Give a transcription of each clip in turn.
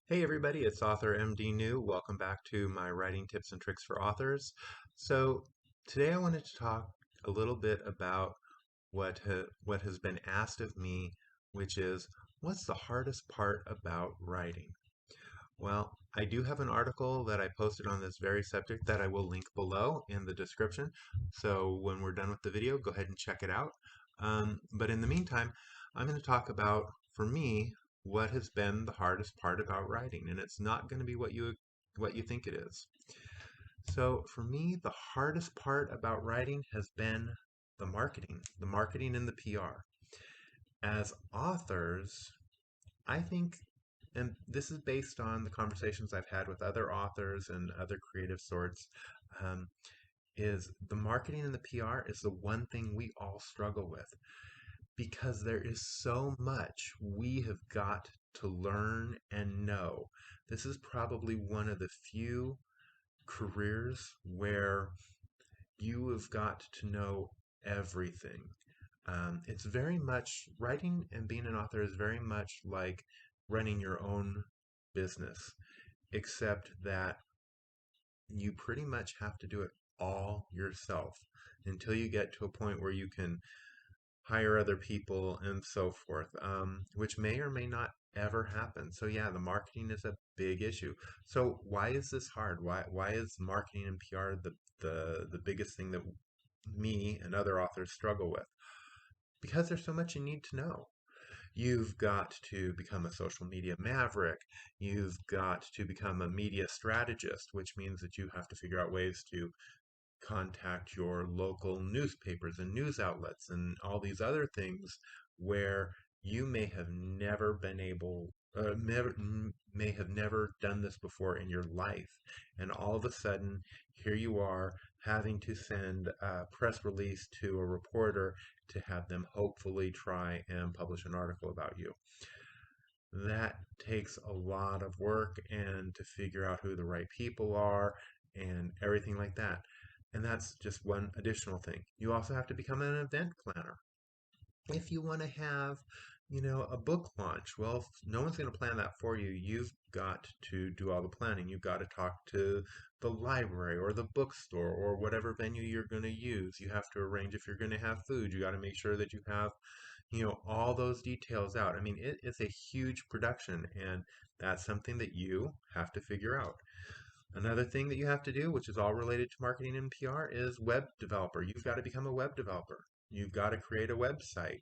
Hey everybody, it's author MD New. Welcome back to my writing tips and tricks for authors. Today I wanted to talk a little bit about what has been asked of me, which is what's the hardest part about writing? Well, I do have an article that I posted on this very subject that I will link below in the description. So when we're done with the video, go ahead and check it out. But in the meantime, I'm going to talk about, for me, what has been the hardest part about writing, and it's not going to be what you think it is. So for me, the hardest part about writing has been the marketing and the PR. As authors, I think, and this is based on the conversations I've had with other authors and other creative sorts, um, is the marketing and the PR is the one thing we all struggle with because there is so much we have got to learn and know. This is probably one of the few careers where you have got to know everything. It's very much, writing and being an author is very much like running your own business, except that you pretty much have to do it all yourself until you get to a point where you can hire other people and so forth, which may or may not ever happen. So yeah, the marketing is a big issue. So why is this hard? Why is marketing and PR the biggest thing that me and other authors struggle with? Because there's so much you need to know. You've got to become a social media maverick. You've got to become a media strategist, which means that you have to figure out ways to contact your local newspapers and news outlets and all these other things where you may have never done this before in your life. And all of a sudden, here you are having to send a press release to a reporter to have them hopefully try and publish an article about you. That takes a lot of work and to figure out who the right people are and everything like that. And that's just one additional thing. You also have to become an event planner. If you want to have, a book launch, well, no one's going to plan that for you. You've got to do all the planning. You've got to talk to the library or the bookstore or whatever venue you're going to use. You have to arrange if you're going to have food. You got to make sure that you have all those details out. I mean, it is a huge production, and that's something that you have to figure out. Another thing that you have to do, which is all related to marketing and PR, is web developer. You've got to become a web developer. You've got to create a website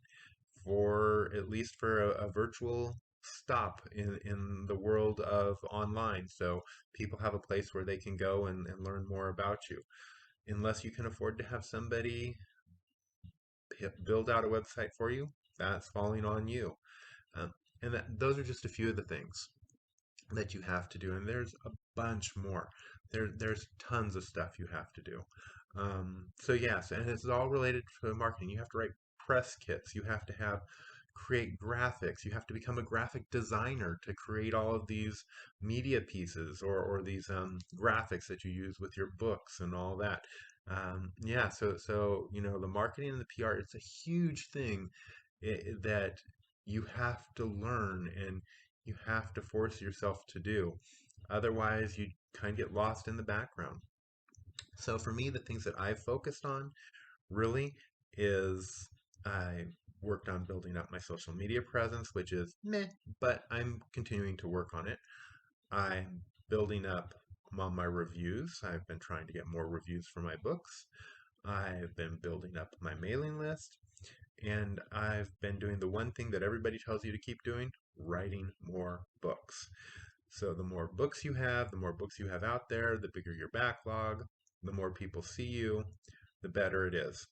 for at least for a virtual stop in the world of online. So people have a place where they can go and learn more about you. Unless you can afford to have somebody build out a website for you, that's falling on you. Um, those are just a few of the things that you have to do, and there's a bunch more. There's tons of stuff you have to do. So yes, and it's all related to marketing. You have to write press kits. You have to create graphics. You have to become a graphic designer to create all of these media pieces or these graphics that you use with your books and all that. Yeah, so the marketing and the PR, it's a huge thing that you have to learn and you have to force yourself to do. Otherwise, you kind of get lost in the background. So for me, the things that I've focused on really is I worked on building up my social media presence, which is meh, but I'm continuing to work on it. I'm building up on my reviews. I've been trying to get more reviews for my books. I've been building up my mailing list. And I've been doing the one thing that everybody tells you to keep doing, writing more books. So the more books you have, the more books you have out there, the bigger your backlog, the more people see you, the better it is.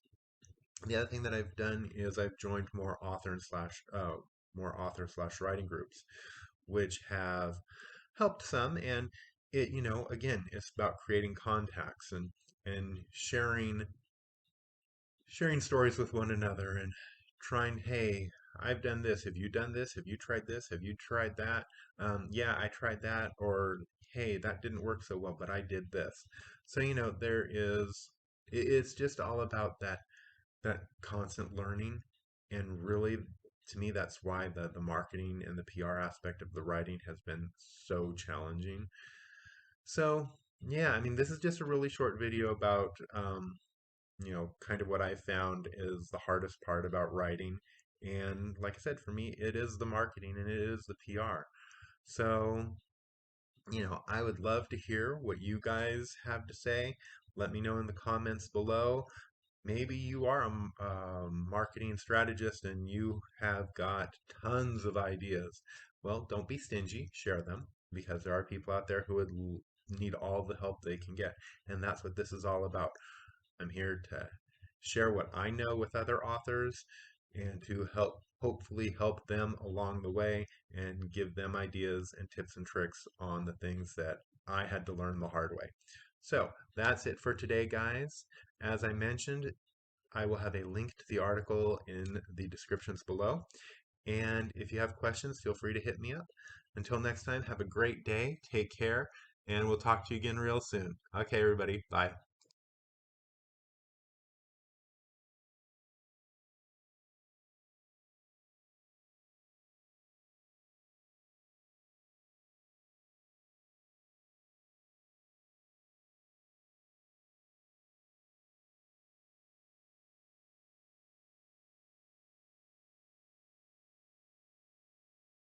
The other thing that I've done is I've joined more author slash writing groups, which have helped some. And it, again, it's about creating contacts and sharing stories with one another and trying, hey, I've done this. Have you done this? Have you tried this? Have you tried that? Yeah, I tried that. Or, hey, that didn't work so well, but I did this. So, it's just all about that constant learning and really to me, that's why the marketing and the PR aspect of the writing has been so challenging. So, yeah, I mean, this is just a really short video about, kind of what I found is the hardest part about writing. And like I said, for me, it is the marketing and it is the PR. So, I would love to hear what you guys have to say. Let me know in the comments below. Maybe you are a marketing strategist and you have got tons of ideas. Well, don't be stingy, share them because there are people out there who would need all the help they can get. And that's what this is all about. I'm here to share what I know with other authors and to hopefully help them along the way and give them ideas and tips and tricks on the things that I had to learn the hard way. So that's it for today, guys. As I mentioned, I will have a link to the article in the descriptions below. And if you have questions, feel free to hit me up. Until next time, have a great day, take care, and we'll talk to you again real soon. Okay, everybody, bye.